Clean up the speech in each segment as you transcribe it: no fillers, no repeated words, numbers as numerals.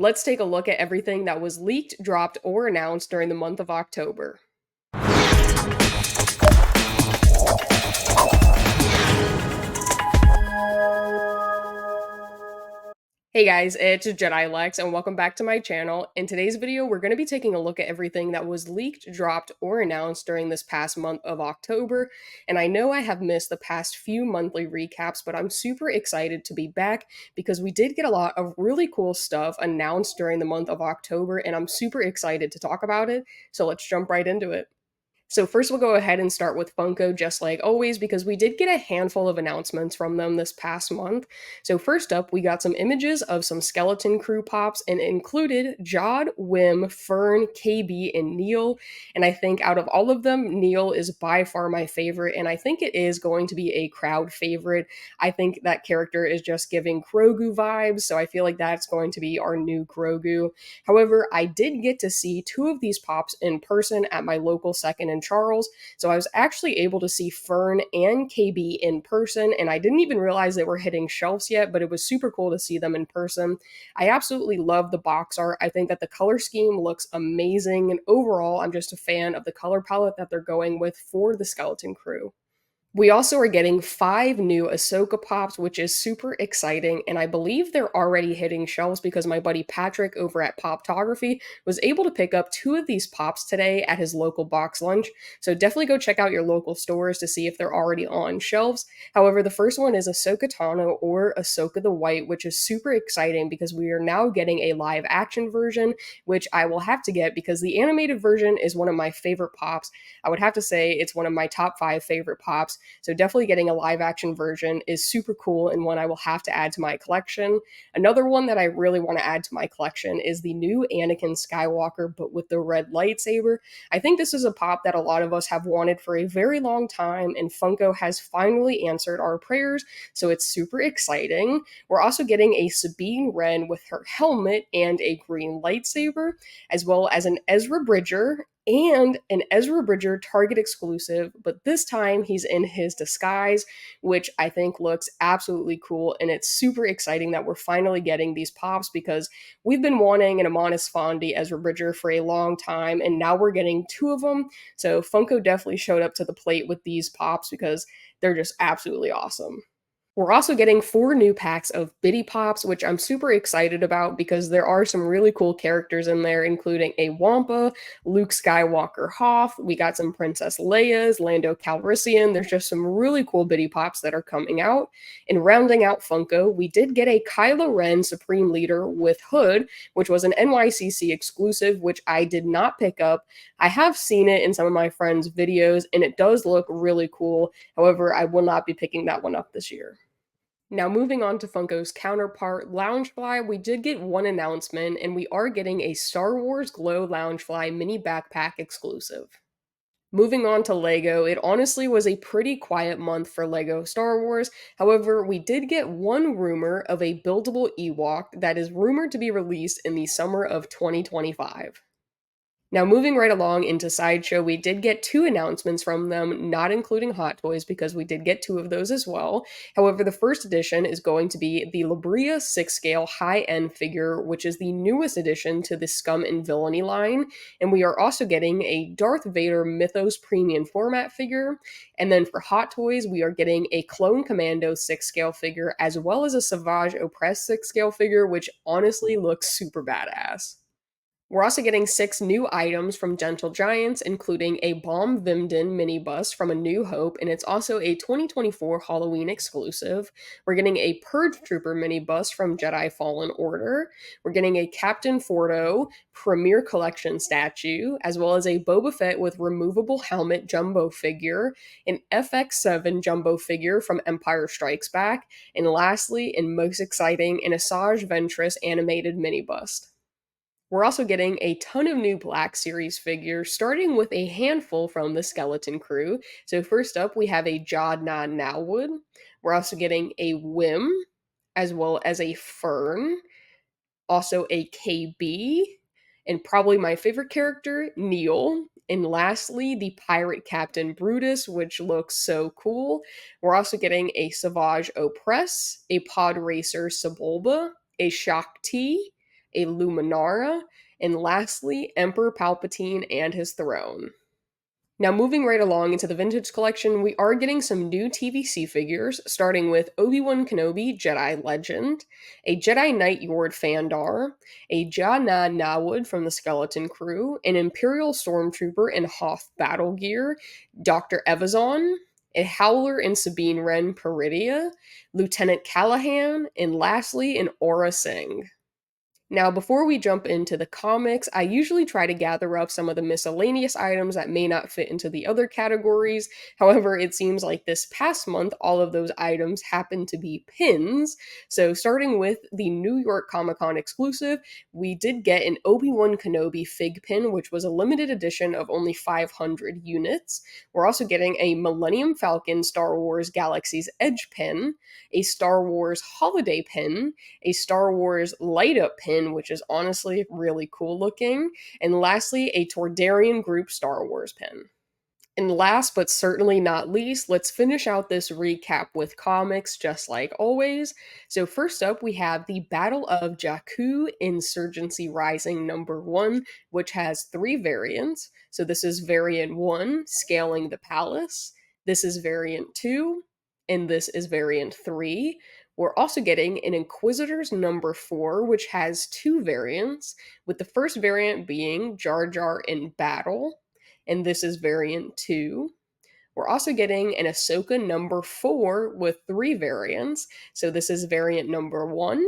Let's take a look at everything that was leaked, dropped, or announced during the month of October. Hey guys, it's Jedi Lex, and welcome back to my channel. In today's video, we're going to be taking a look at everything that was leaked, dropped, or announced during this past month of October. And I know I have missed the past few monthly recaps, but I'm super excited to be back because we did get a lot of really cool stuff announced during the month of October, and I'm super excited to talk about it. So let's jump right into it. So first we'll go ahead and start with Funko just like always because we did get a handful of announcements from them this past month. So first up, we got some images of some Skeleton Crew pops and it included Jod, Wim, Fern, KB, and Neil. And I think out of all of them, Neil is by far my favorite and I think it is going to be a crowd favorite. I think that character is just giving Grogu vibes, so I feel like that's going to be our new Grogu. However, I did get to see two of these pops in person at my local Second and Charles, so I was actually able to see Fern and KB in person, and I didn't even realize they were hitting shelves yet, but it was super cool to see them in person. I absolutely love the box art. I think that the color scheme looks amazing, and overall, I'm just a fan of the color palette that they're going with for the Skeleton Crew. We also are getting 5 new Ahsoka pops, which is super exciting, and I believe they're already hitting shelves because my buddy Patrick over at Poptography was able to pick up 2 of these pops today at his local box lunch, so definitely go check out your local stores to see if they're already on shelves. However, the first one is Ahsoka Tano or Ahsoka the White, which is super exciting because we are now getting a live action version, which I will have to get because the animated version is one of my favorite pops. I would have to say it's one of my top 5 favorite pops. So definitely getting a live action version is super cool and one I will have to add to my collection. Another one that I really want to add to my collection is the new Anakin Skywalker, but with the red lightsaber. I think this is a pop that a lot of us have wanted for a very long time, and Funko has finally answered our prayers, so it's super exciting. We're also getting a Sabine Wren with her helmet and a green lightsaber, as well as an Ezra Bridger and an Ezra Bridger Target exclusive, but this time he's in his disguise, which I think looks absolutely cool, and it's super exciting that we're finally getting these pops because we've been wanting an Amonis Fondi Ezra Bridger for a long time, and now we're getting 2 of them, so Funko definitely showed up to the plate with these pops because they're just absolutely awesome. We're also getting 4 new packs of Bitty Pops, which I'm super excited about because there are some really cool characters in there, including a Wampa, Luke Skywalker Hoth, we got some Princess Leia's, Lando Calrissian. There's just some really cool Bitty Pops that are coming out. And rounding out Funko, we did get a Kylo Ren Supreme Leader with Hood, which was an NYCC exclusive, which I did not pick up. I have seen it in some of my friends' videos, and it does look really cool. However, I will not be picking that one up this year. Now, moving on to Funko's counterpart, Loungefly, we did get one announcement, and we are getting a Star Wars Glow Loungefly mini backpack exclusive. Moving on to LEGO, it honestly was a pretty quiet month for LEGO Star Wars. However, we did get one rumor of a buildable Ewok that is rumored to be released in the summer of 2025. Now, moving right along into Sideshow, we did get 2 announcements from them, not including Hot Toys, because we did get 2 of those as well. However, the first edition is going to be the Labria 6-scale high-end figure, which is the newest addition to the Scum and Villainy line. And we are also getting a Darth Vader Mythos Premium format figure. And then for Hot Toys, we are getting a Clone Commando 6-scale figure, as well as a Savage Opress 6-scale figure, which honestly looks super badass. We're also getting 6 new items from Gentle Giants, including a Bomb Vimden mini bust from A New Hope, and it's also a 2024 Halloween exclusive. We're getting a Purge Trooper mini bust from Jedi Fallen Order. We're getting a Captain Fordo Premier Collection statue, as well as a Boba Fett with removable helmet jumbo figure, an FX7 jumbo figure from Empire Strikes Back, and lastly, and most exciting, an Asajj Ventress animated mini bust. We're also getting a ton of new Black Series figures, starting with a handful from the Skeleton Crew. So first up, we have a Jod Nah Nowwood. We're also getting a Whim, as well as a Fern, also a KB, and probably my favorite character, Neil. And lastly, the Pirate Captain Brutus, which looks so cool. We're also getting a Savage Opress, a Pod Racer Sebulba, a Shock T, a Luminara, and lastly, Emperor Palpatine and his throne. Now, moving right along into the vintage collection, we are getting some new TVC figures, starting with Obi-Wan Kenobi Jedi Legend, a Jedi Knight Yord Fandar, a Jana Nawud from the Skeleton Crew, an Imperial Stormtrooper in Hoth battle gear, Dr. Evazon, a Howler and Sabine Wren Peridia, Lieutenant Callahan, and lastly, an Aura Singh. Now, before we jump into the comics, I usually try to gather up some of the miscellaneous items that may not fit into the other categories. However, it seems like this past month, all of those items happen to be pins. So, starting with the New York Comic Con exclusive, we did get an Obi-Wan Kenobi fig pin, which was a limited edition of only 500 units. We're also getting a Millennium Falcon Star Wars Galaxy's Edge pin, a Star Wars Holiday pin, a Star Wars light up pin, which is honestly really cool looking, and lastly, a Tordarian Group Star Wars pin. And last but certainly not least, let's finish out this recap with comics just like always. So, first up, we have the Battle of Jakku Insurgency Rising #1, which has 3 variants. So, this is variant 1, Scaling the Palace. This is variant 2, and this is variant 3. We're also getting an Inquisitors #4, which has 2 variants, with the first variant being Jar Jar in Battle, and this is variant 2. We're also getting an Ahsoka #4 with 3 variants. So this is variant #1,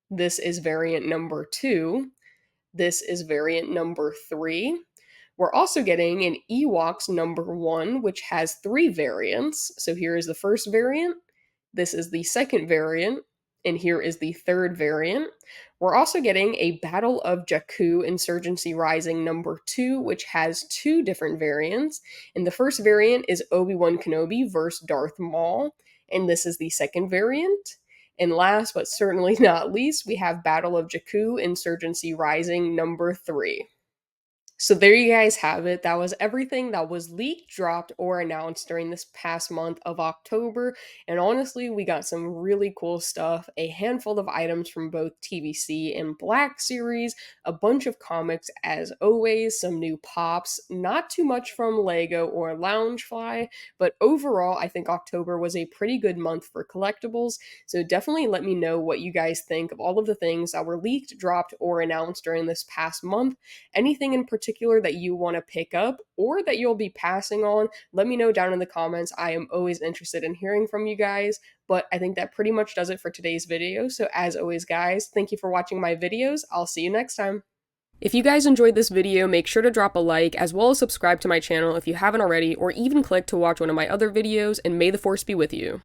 this is variant #2, this is variant #3. We're also getting an Ewoks #1, which has 3 variants. So here is the first variant, this is the second variant, and here is the third variant. We're also getting a Battle of Jakku Insurgency Rising #2, which has 2 different variants. And the first variant is Obi-Wan Kenobi vs. Darth Maul, and this is the second variant. And last but certainly not least, we have Battle of Jakku Insurgency Rising #3. So there you guys have it. That was everything that was leaked, dropped, or announced during this past month of October. And honestly, we got some really cool stuff. A handful of items from both TVC and Black series, a bunch of comics as always, some new pops, not too much from Lego or Loungefly, but overall, I think October was a pretty good month for collectibles. So definitely let me know what you guys think of all of the things that were leaked, dropped, or announced during this past month. Anything in particular that you want to pick up or that you'll be passing on, let me know down in the comments. I am always interested in hearing from you guys, but I think that pretty much does it for today's video. So as always, guys, thank you for watching my videos. I'll see you next time. If you guys enjoyed this video, make sure to drop a like, as well as subscribe to my channel if you haven't already, or even click to watch one of my other videos, and may the force be with you.